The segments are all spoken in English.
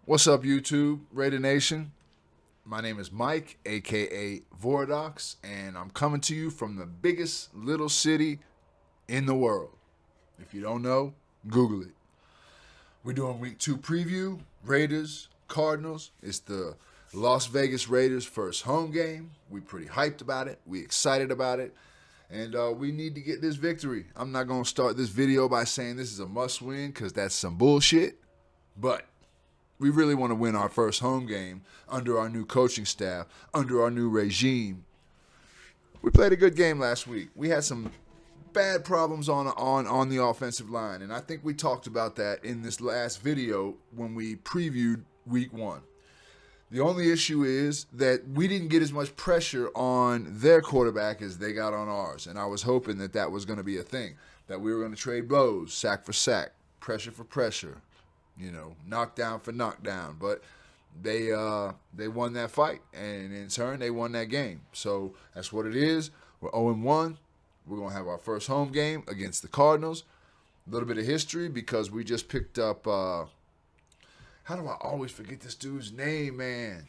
What's up, YouTube, Raider Nation? My name is Mike, aka Vordox, and I'm coming to you from the biggest little city in the world. If you don't know, Google it. We're doing week 2 preview, Raiders, Cardinals. It's the Las Vegas Raiders' first home game. We pretty hyped about it. We excited about it. And we need to get this victory. I'm not going to start this video by saying this is a must win because that's some bullshit. But we really want to win our first home game under our new coaching staff, under our new regime. We played a good game last week. We had some bad problems on the offensive line, and I think we talked about that in this last video when we previewed week 1. The only issue is that we didn't get as much pressure on their quarterback as they got on ours, and I was hoping that that was going to be a thing, that we were going to trade blows, sack for sack, pressure for pressure, knockdown for knockdown. But they won that fight, and in turn, they won that game. So that's what it is. We're 0-1. We're going to have our first home game against the Cardinals. A little bit of history because we just picked up, how do I always forget this dude's name, man?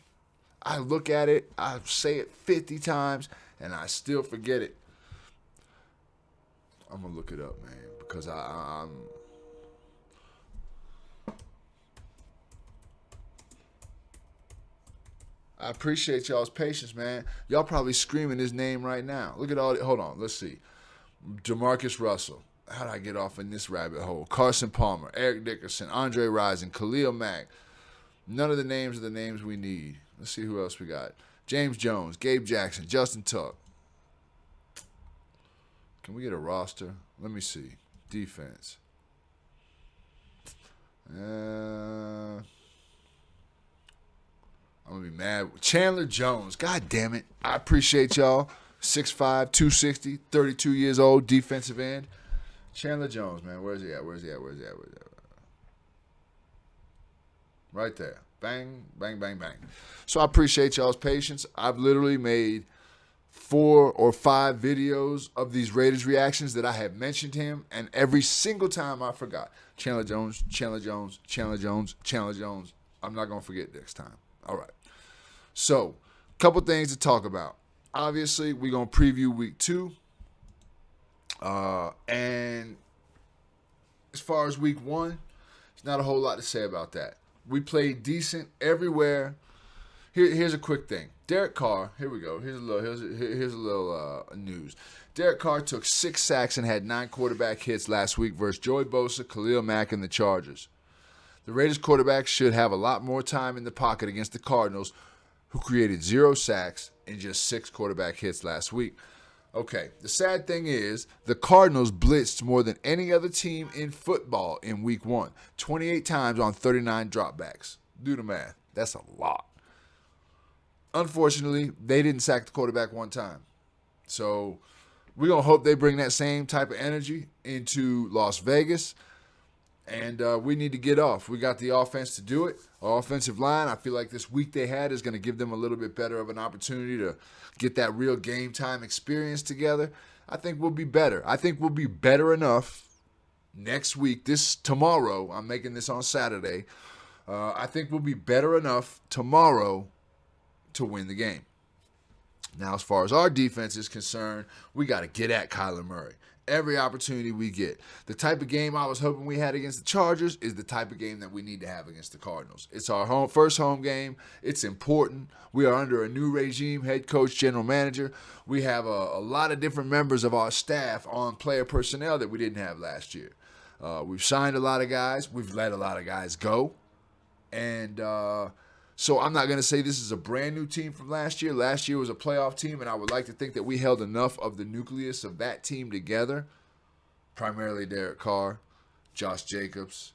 I look at it, I say it 50 times, and I still forget it. I'm going to look it up, man, because I'm... I appreciate y'all's patience, man. Y'all probably screaming his name right now. Look at all. Hold on, let's see. Jamarcus Russell. How did I get off in this rabbit hole? Carson Palmer, Eric Dickerson, Andre Rison, Khalil Mack. None of the names are the names we need. Let's see who else we got. James Jones, Gabe Jackson, Justin Tuck. Can we get a roster? Let me see. Defense. I'm going to be mad. Chandler Jones. God damn it. I appreciate y'all. 6'5", 260, 32 years old, defensive end. Chandler Jones, man. Where's he at? Right there. Bang, bang, bang, bang. So I appreciate y'all's patience. I've literally made 4 or 5 videos of these Raiders reactions that I have mentioned him, and every single time I forgot. Chandler Jones, Chandler Jones, Chandler Jones, Chandler Jones. I'm not going to forget next time. All right. So, a couple things to talk about. Obviously, we're going to preview week 2. And as far as week 1, there's not a whole lot to say about that. We played decent everywhere. Here's a quick thing. Derek Carr, here we go. Here's a little news. Derek Carr took 6 sacks and had 9 quarterback hits last week versus Joey Bosa, Khalil Mack, and the Chargers. The Raiders quarterback should have a lot more time in the pocket against the Cardinals, who created 0 sacks and just 6 quarterback hits last week. Okay, the sad thing is the Cardinals blitzed more than any other team in football in week 1. 28 times on 39 dropbacks. Do the math. That's a lot. Unfortunately, they didn't sack the quarterback one time. So we're going to hope they bring that same type of energy into Las Vegas. And we need to get off. We got the offense to do it. Our offensive line, I feel like this week they had is going to give them a little bit better of an opportunity to get that real game time experience together. I think we'll be better. I think we'll be better enough next week. Tomorrow, I'm making this on Saturday. I think we'll be better enough tomorrow to win the game. Now, as far as our defense is concerned, we got to get at Kyler Murray. Every opportunity we get. The type of game I was hoping we had against the Chargers is the type of game that we need to have against the Cardinals. It's our first home game. It's important. We are under a new regime, head coach, general manager. We have a lot of different members of our staff on player personnel that we didn't have last year. We've signed a lot of guys. We've let a lot of guys go. And so I'm not going to say this is a brand new team from last year. Last year was a playoff team, and I would like to think that we held enough of the nucleus of that team together, primarily Derek Carr, Josh Jacobs.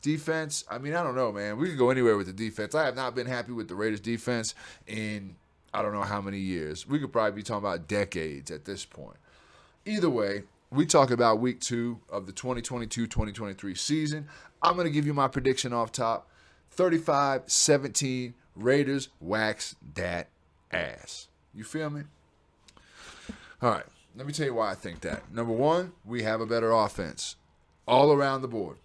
Defense, I don't know, man. We could go anywhere with the defense. I have not been happy with the Raiders' defense in I don't know how many years. We could probably be talking about decades at this point. Either way, we talk about week 2 of the 2022-2023 season. I'm going to give you my prediction off top. 35-17, Raiders wax that ass. You feel me? All right, let me tell you why I think that. Number 1, we have a better offense all around the board.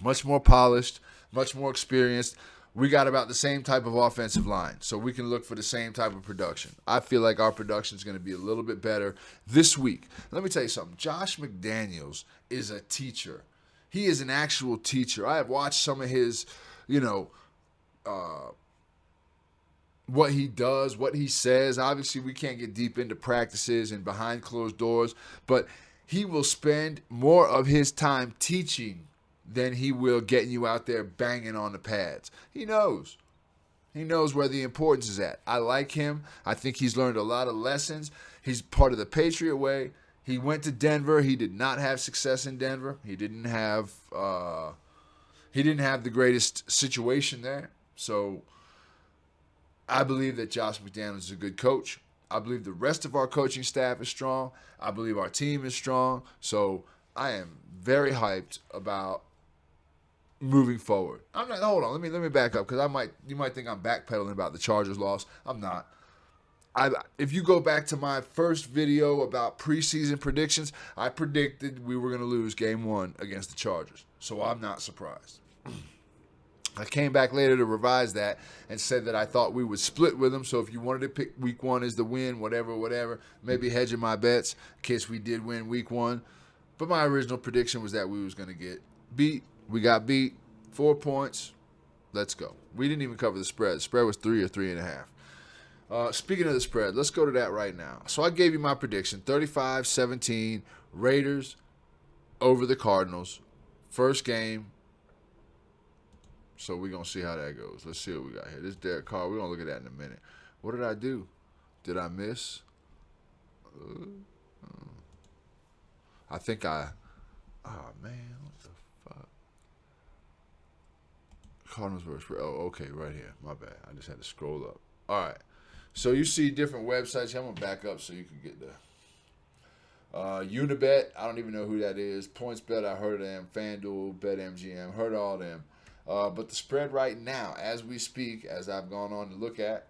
Much more polished, much more experienced. we got about the same type of offensive line, so we can look for the same type of production. I feel like our production is going to be a little bit better this week. Let me tell you something. Josh McDaniels is a teacher. He is an actual teacher. I have watched some of his, what he does, what he says. Obviously, we can't get deep into practices and behind closed doors, but he will spend more of his time teaching than he will getting you out there banging on the pads. He knows. He knows where the importance is at. I like him. I think he's learned a lot of lessons. He's part of the Patriot way. He went to Denver. He did not have success in Denver. He didn't have the greatest situation there. So I believe that Josh McDaniels is a good coach. I believe the rest of our coaching staff is strong. I believe our team is strong. So I am very hyped about moving forward. Hold on. Let me back up because you might think I'm backpedaling about the Chargers loss. I'm not. If you go back to my first video about preseason predictions, I predicted we were going to lose game 1 against the Chargers. So I'm not surprised. I came back later to revise that and said that I thought we would split with them. So if you wanted to pick week 1 as the win, whatever, maybe hedging my bets in case we did win week 1. But my original prediction was that we was going to get beat. We got beat. 4 points. Let's go. We didn't even cover the spread. The spread was 3 or 3.5. Speaking of the spread, let's go to that right now. So I gave you my prediction. 35-17, Raiders over the Cardinals. First game. So we're going to see how that goes. Let's see what we got here. This Derek Carr, we're going to look at that in a minute. What did I do? Did I miss? I think oh, man. What the fuck? Cardinals versus... Oh, okay, right here. My bad. I just had to scroll up. All right. So you see different websites. I'm going to back up so you can get the... Unibet, I don't even know who that is. PointsBet, I heard of them. FanDuel, BetMGM, heard of all them. But the spread right now, as we speak, as I've gone on to look at,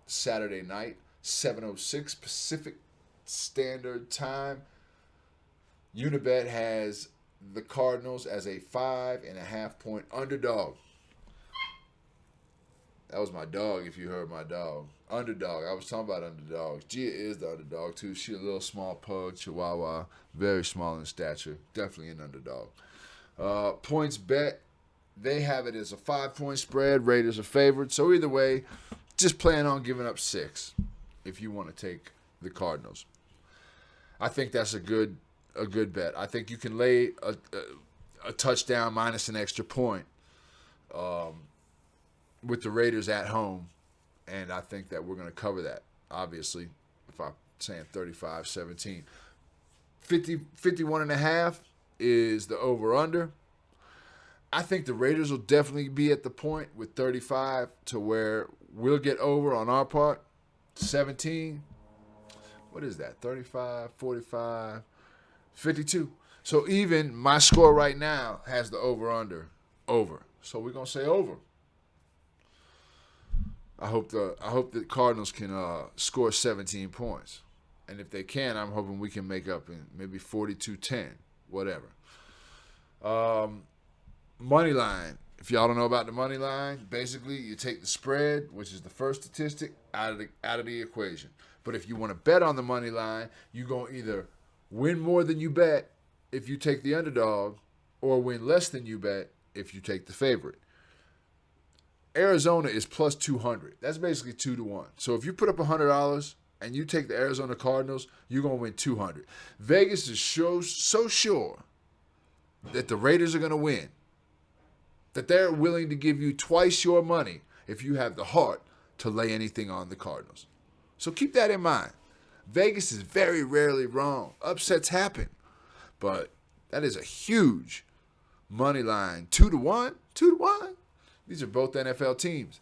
Saturday night, 7:06 Pacific Standard Time, Unibet has the Cardinals as a 5.5-point underdog. That was my dog, if you heard my dog. Underdog. I was talking about underdogs. Gia is the underdog, too. She's a little small pug, Chihuahua. Very small in stature. Definitely an underdog. PointsBet, they have it as a 5-point spread. Raiders are favored. So either way, just plan on giving up 6 if you want to take the Cardinals. I think that's a good bet. I think you can lay a touchdown minus an extra point with the Raiders at home, and I think that we're going to cover that, obviously, if I'm saying 35-17. 51.5 is the over-under. I think the Raiders will definitely be at the point with 35 to where we'll get over on our part. 17, what is that, 35, 45, 52. So even my score right now has the over. So we're going to say over. I hope the Cardinals can score 17 points. And if they can, I'm hoping we can make up in maybe 42-10, whatever. Money line. If y'all don't know about the money line, basically you take the spread, which is the first statistic, out of the equation. But if you want to bet on the money line, you're going to either win more than you bet if you take the underdog, or win less than you bet if you take the favorite. Arizona is plus 200. That's basically 2-1. So if you put up $100 and you take the Arizona Cardinals, you're going to win 200. Vegas is so sure that the Raiders are going to win that they're willing to give you twice your money if you have the heart to lay anything on the Cardinals. So keep that in mind. Vegas is very rarely wrong. Upsets happen. But that is a huge money line. 2-1? 2-1? These are both NFL teams.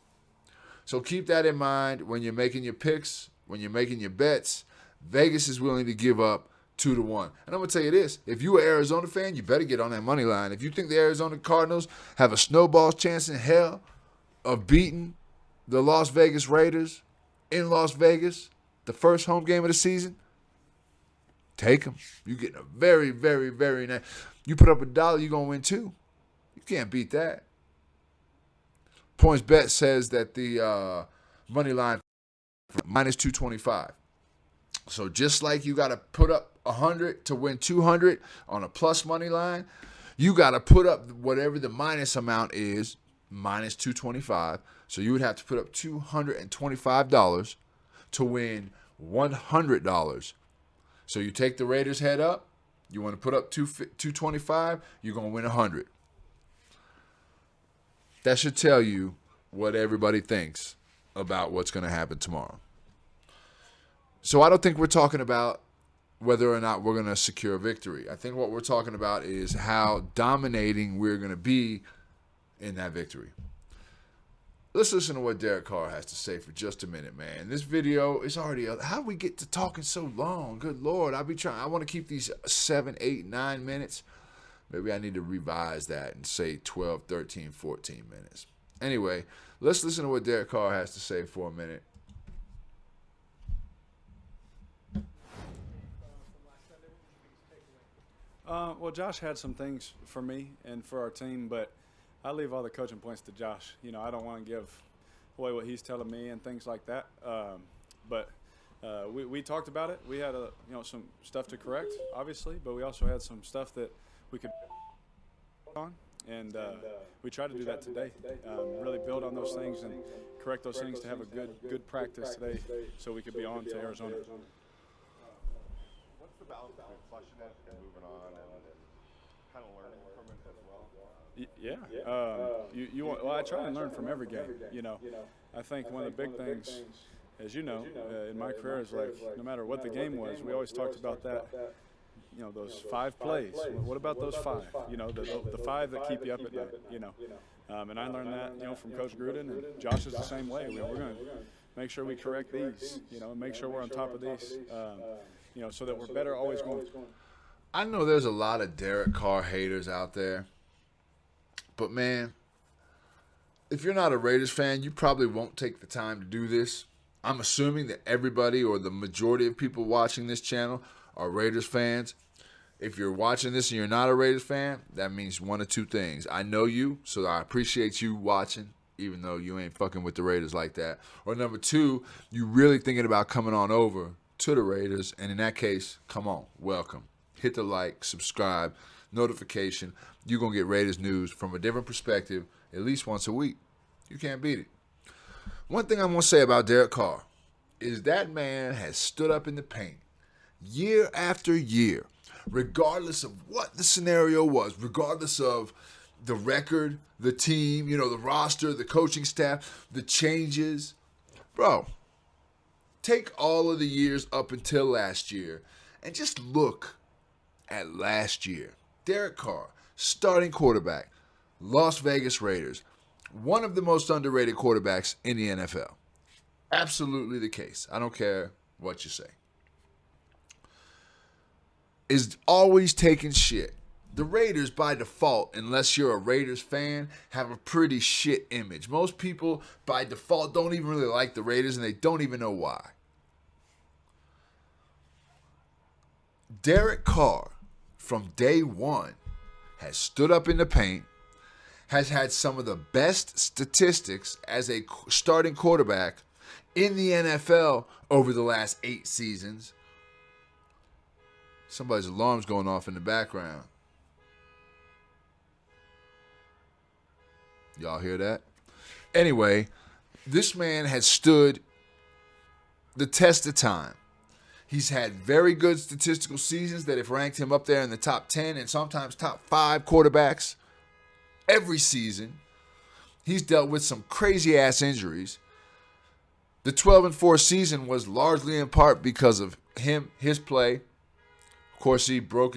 So keep that in mind when you're making your picks, when you're making your bets. Vegas is willing to give up 2-1. And I'm going to tell you this. If you're an Arizona fan, you better get on that money line. If you think the Arizona Cardinals have a snowball's chance in hell of beating the Las Vegas Raiders in Las Vegas, the first home game of the season, take them. You're getting a very, very, very nice. You put up $1, you're going to win $2. You can't beat that. Points bet says that the money line minus 225. So just like you got to put up 100 to win 200 on a plus money line, you got to put up whatever the minus amount is, minus 225. So you would have to put up $225 to win $100. So you take the Raiders head up, you want to put up 225, you're going to win 100. That should tell you what everybody thinks about what's going to happen tomorrow. So I don't think we're talking about whether or not we're going to secure a victory. I think what we're talking about is how dominating we're going to be in that victory. Let's listen to what Derek Carr has to say for just a minute, man. This video is already... How do we get to talking so long? Good Lord. I want to keep these 7, 8, 9 minutes. Maybe I need to revise that and say 12, 13, 14 minutes. Anyway, let's listen to what Derek Carr has to say for a minute. Well, Josh had some things for me and for our team, but I leave all the coaching points to Josh. You know, I don't want to give away what he's telling me and things like that. But we talked about it. We had some stuff to correct, obviously, but we also had some stuff that we could on, and we tried to do that today. Really build on those things and correct those things to have a good practice today, so we could be on to Arizona. What's the balance between flushing it and moving on and kind of learning from it as well? Well, I try and learn from every game. You know, I think one of the big things, as you know, in my career is like no matter what the game was, we always talked about that. You know, those 5 plays. What about those 5? You know, the 5 that keep you up at night. You know, and I learned that from Coach Gruden, and Josh is the same way. We're going to make sure we correct these. You know, and make sure we're on top of these. So that we're better always going. I know there's a lot of Derek Carr haters out there. But, man, if you're not a Raiders fan, you probably won't take the time to do this. I'm assuming that everybody or the majority of people watching this channel are Raiders fans. If you're watching this and you're not a Raiders fan, that means one of two things. I know you, so I appreciate you watching, even though you ain't fucking with the Raiders like that. Or number 2, you really thinking about coming on over to the Raiders, and in that case, come on, welcome. Hit the like, subscribe, notification. You're going to get Raiders news from a different perspective at least once a week. You can't beat it. One thing I'm going to say about Derek Carr is that man has stood up in the paint year after year, regardless of what the scenario was, regardless of the record, the team, the roster, the coaching staff, the changes. Bro, take all of the years up until last year and just look at last year. Derek Carr, starting quarterback, Las Vegas Raiders, one of the most underrated quarterbacks in the NFL. Absolutely the case. I don't care what you say. Is always taking shit. The Raiders, by default, unless you're a Raiders fan, have a pretty shit image. Most people, by default, don't even really like the Raiders, and they don't even know why. Derek Carr, from day one, has stood up in the paint, has had some of the best statistics as a starting quarterback in the NFL over the last 8 seasons. Somebody's alarm's going off in the background. Y'all hear that? Anyway, this man has stood the test of time. He's had very good statistical seasons that have ranked him up there in the top 10 and sometimes top 5 quarterbacks every season. He's dealt with some crazy-ass injuries. The 12-4 season was largely in part because of his play. Of course, he broke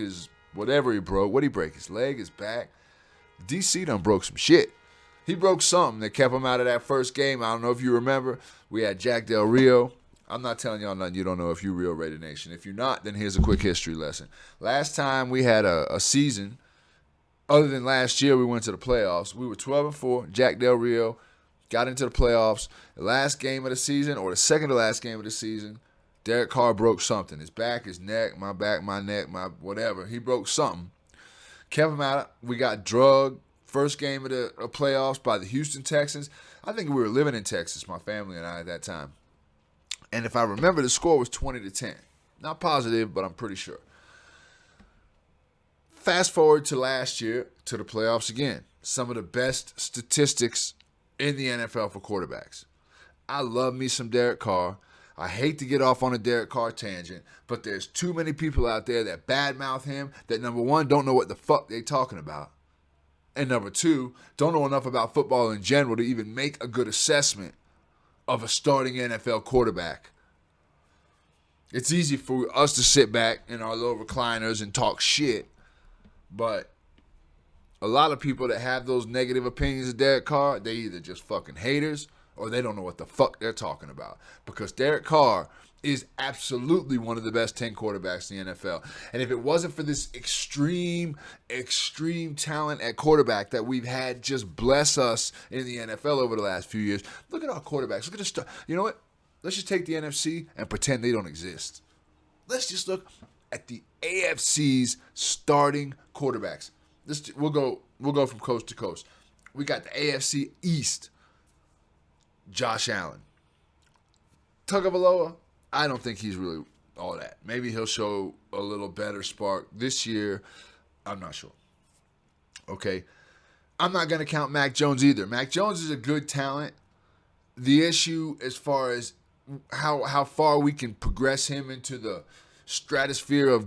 whatever he broke. What'd he break? His leg, his back? DC done broke some shit. He broke something that kept him out of that first game. I don't know if you remember. We had Jack Del Rio. I'm not telling y'all nothing you don't know if you're real Raider Nation. If you're not, then here's a quick history lesson. Last time we had a season, other than last year we went to the playoffs, we were 12-4. Jack Del Rio got into the playoffs. The last game of the season, or the second to last game of the season, Derek Carr broke something. His back, his neck, my neck, my whatever. He broke something. Kept him out. We got drugged first game of the playoffs by the Houston Texans. I think we were living in Texas, my family and I at that time. And if I remember, the score was 20-10. Not positive, but I'm pretty sure. Fast forward to last year, to the playoffs again. Some of the best statistics in the NFL for quarterbacks. I love me some Derek Carr. I hate to get off on a Derek Carr tangent, but there's too many people out there that badmouth him that, number one, don't know what the fuck they talking about. And number two, don't know enough about football in general to even make a good assessment of a starting NFL quarterback. It's easy for us to sit back in our little recliners and talk shit, but a lot of people that have those negative opinions of Derek Carr, they either just fucking haters or they don't know what the fuck they're talking about. Because Derek Carr is absolutely one of the best 10 quarterbacks in the NFL. And if it wasn't for this extreme talent at quarterback that we've had just bless us in the NFL over the last few years, look at our quarterbacks. Look at the stuff. You know what? Let's just take the NFC and pretend they don't exist. Let's just look at the AFC's starting quarterbacks. We'll go from coast to coast. We got the AFC East. Josh Allen. Tagovailoa, I don't think he's really all that. Maybe he'll show a little better spark this year. I'm not sure. Okay. I'm not going to count Mac Jones either. Mac Jones is a good talent. The issue as far as how far we can progress him into the stratosphere of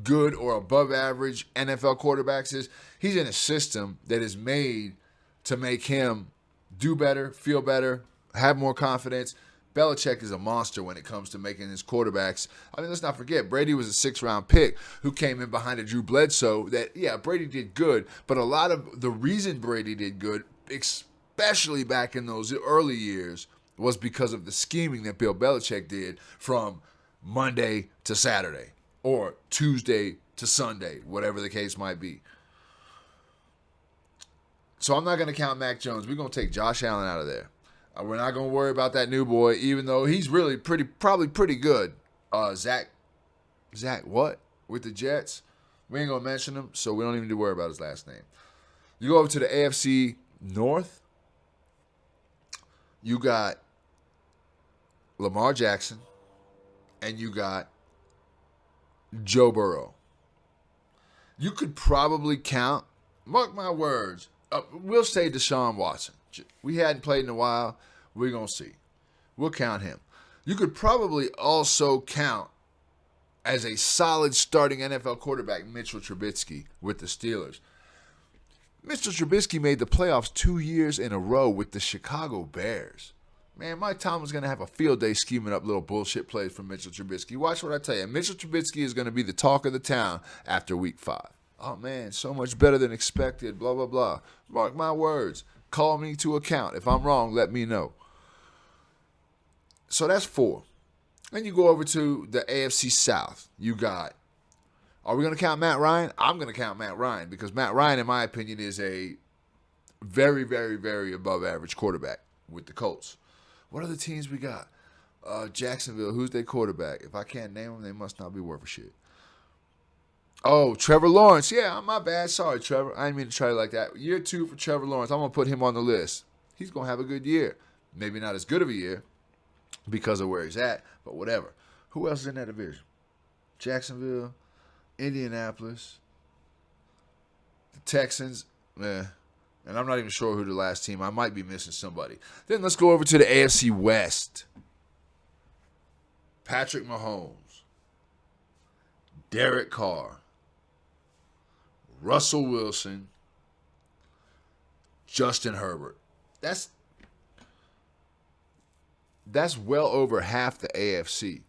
good or above average NFL quarterbacks is he's in a system that is made to make him do better, feel better, have more confidence. Belichick is a monster when it comes to making his quarterbacks. I mean, let's not forget, Brady was a 6th-round pick who came in behind a Drew Bledsoe that, yeah, Brady did good, but a lot of the reason Brady did good, especially back in those early years, was because of the scheming that Bill Belichick did from Monday to Saturday or Tuesday to Sunday, whatever the case might be. So I'm not going to count Mac Jones. We're going to take Josh Allen out of there. We're not going to worry about that new boy, even though he's really probably pretty good. Zach what? With the Jets? We ain't going to mention him, so we don't even need to worry about his last name. You go over to the AFC North. You got Lamar Jackson, and you got Joe Burrow. You could probably count, mark my words, we'll say Deshaun Watson. We hadn't played in a while. We're going to see. We'll count him. You could probably also count as a solid starting NFL quarterback Mitchell Trubisky with the Steelers. Mitchell Trubisky made the playoffs 2 years in a row with the Chicago Bears. Man, Mike Tomlin's going to have a field day scheming up little bullshit plays from Mitchell Trubisky. Watch what I tell you. Mitchell Trubisky is going to be the talk of the town after week 5. Oh, man, so much better than expected, blah, blah, blah. Mark my words. Call me to account. If I'm wrong, let me know. So that's 4. Then you go over to the AFC South. You got, are we going to count Matt Ryan? I'm going to count Matt Ryan because Matt Ryan, in my opinion, is a very, very, very above average quarterback with the Colts. What other teams we got? Jacksonville, who's their quarterback? If I can't name them, they must not be worth a shit. Oh, Trevor Lawrence. Yeah, my bad. Sorry, Trevor. I didn't mean to try it like that. Year 2 for Trevor Lawrence. I'm going to put him on the list. He's going to have a good year. Maybe not as good of a year because of where he's at, but whatever. Who else is in that division? Jacksonville, Indianapolis, the Texans. And I'm not even sure who the last team. I might be missing somebody. Then let's go over to the AFC West. Patrick Mahomes, Derek Carr, Russell Wilson, Justin Herbert. That's well over half the AFC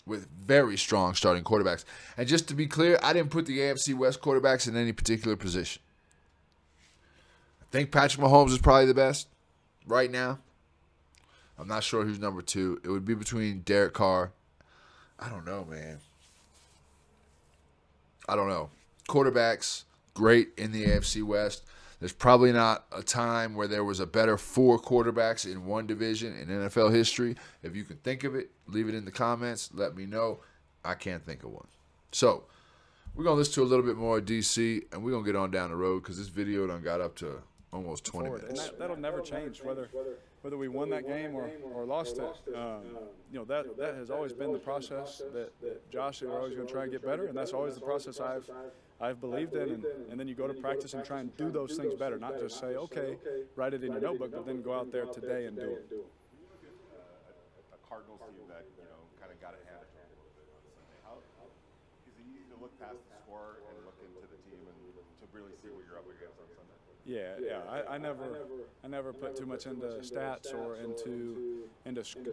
with very strong starting quarterbacks. And just to be clear, I didn't put the AFC West quarterbacks in any particular position. I think Patrick Mahomes is probably the best right now. I'm not sure who's number 2. It would be between Derek Carr. I don't know, man. I don't know. Quarterbacks, great in the AFC West. There's probably not a time where there was a better 4 quarterbacks in one division in NFL history. If you can think of it, leave it in the comments. Let me know. I can't think of one. So, We're going to listen to a little bit more of DC, and we're going to get on down the road because this video done got up to almost 20 minutes. And that'll never change, whether we won that game or lost it. That has always been the process that Josh and we're always going to try and get better, and that's always the process I've believed in. And then you go to practice and try and do those things better, not just say, okay, write it in your notebook, but then go out there today and do it. A Cardinals team that kind of got it handed to them a little bit on Sunday. How is it easy to look past the score and look into the team and to really see what you're up against on Sunday? Yeah. I never put too much into stats or into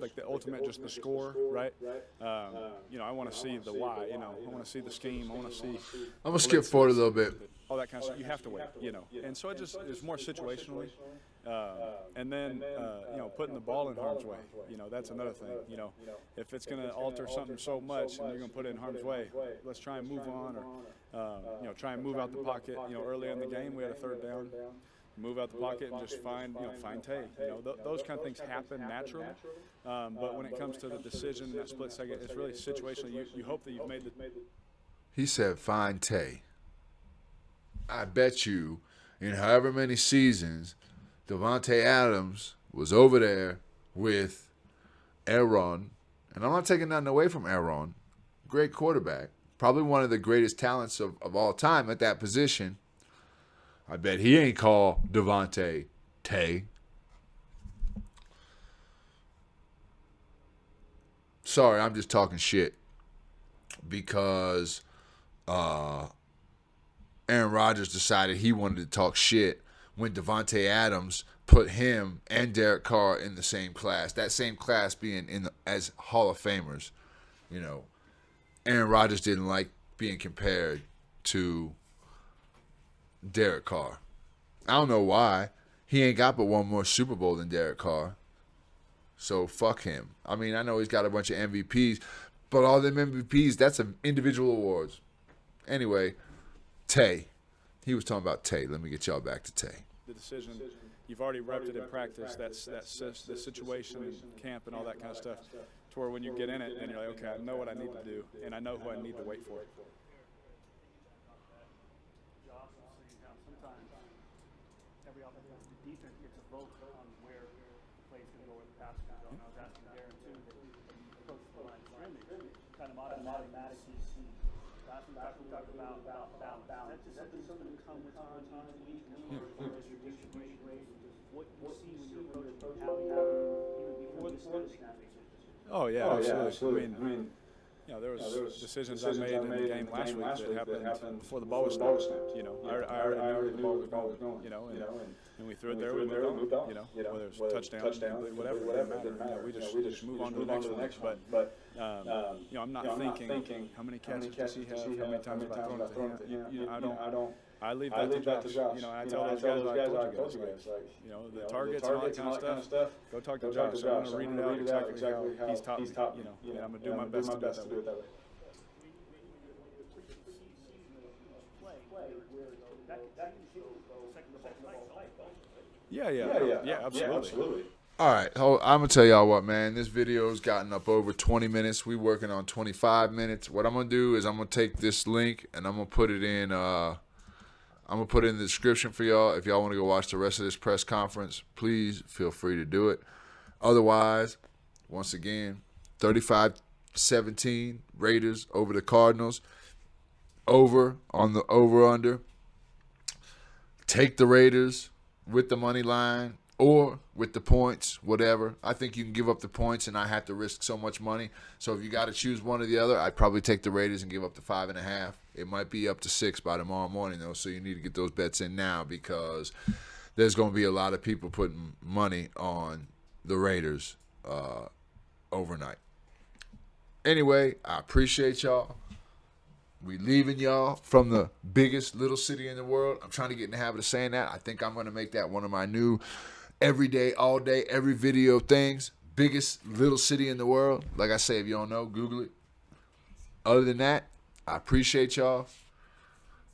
like the ultimate, just the score, right? I want to see the why. I want to see the scheme. I want to see. I'm gonna skip forward a little bit. All that kind of stuff. You have to wait. And so it's more situationally. And then, putting the ball in harm's way, that's another thing. If it's going to alter something so much and you're going to put it in harm's way, let's try and move on or, try and move out the pocket. Early in the game, we had a third down. Move out the pocket and just find Tay. Those kind of things happen naturally. But when it comes to the decision in that split second, it's really situational. You hope that you've made the. He said, find Tay. I bet you in however many seasons, Davante Adams was over there with Aaron. And I'm not taking nothing away from Aaron. Great quarterback. Probably one of the greatest talents of all time at that position. I bet he ain't called Davante Tay. Sorry, I'm just talking shit. Because Aaron Rodgers decided he wanted to talk shit when Davante Adams put him and Derek Carr in the same class. That same class being as Hall of Famers. Aaron Rodgers didn't like being compared to Derek Carr. I don't know why. He ain't got but one more Super Bowl than Derek Carr. So fuck him. I mean, I know he's got a bunch of MVPs, but all them MVPs, that's individual awards. Anyway, Tay. He was talking about Tay. Let me get y'all back to Tay. The decision, you've already repped it in practice. That's the situation in camp and all that kind of stuff. To where when you get in it and you're like, okay, I know what I need to do, and I know who I need to wait for. Sometimes every offensive defense gets a vote on where the play's going to go, where the pass is going to go. And I was asking Darren too that close to the line of scrimmage, kind of automatically see. Last we talked about balance. Is that just something that comes with time each week as far as your distribution rate and just what you see when you're approaching how you have even before the snap decisions? Oh yeah, absolutely. I mean, there was decisions I made in the game last week that happened before the ball was snapped. I already knew where the ball was going. And we threw it there. We moved on. Whether it's touchdown, whatever, it didn't matter. We just move on to the next one. But I'm not thinking how many catches does he have, how many times have I thrown it to him. I don't. I leave that to Josh. I tell those guys, like I told you guys, the targets and all that kind of stuff. Go talk to Josh. I'm going to read it out exactly how he's taught me. And I'm going to do my best to do it that way. Yeah, absolutely. All right, I'm going to tell y'all what, man. This video's gotten up over 20 minutes. We working on 25 minutes. What I'm going to do is I'm going to take this link and I'm going to put it in the description for y'all. If y'all want to go watch the rest of this press conference, please feel free to do it. Otherwise, once again, 35-17 Raiders over the Cardinals. Over on the over-under. Take the Raiders with the money line or with the points, whatever. I think you can give up the points and not have to risk so much money. So if you got to choose one or the other, I'd probably take the Raiders and give up the 5.5. It might be up to 6 by tomorrow morning, though, so you need to get those bets in now because there's going to be a lot of people putting money on the Raiders overnight. Anyway, I appreciate y'all. We leaving y'all from the biggest little city in the world. I'm trying to get in the habit of saying that. I think I'm going to make that one of my new everyday, all day, every video things. Biggest little city in the world. Like I say, if you don't know, Google it. Other than that, I appreciate y'all.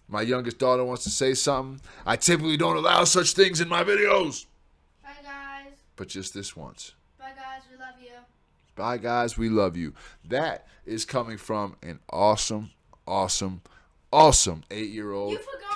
My youngest daughter wants to say something. I typically don't allow such things in my videos. Bye, guys. But just this once. Bye, guys. We love you. Bye, guys. We love you. That is coming from an awesome awesome 8-year-old. You forgot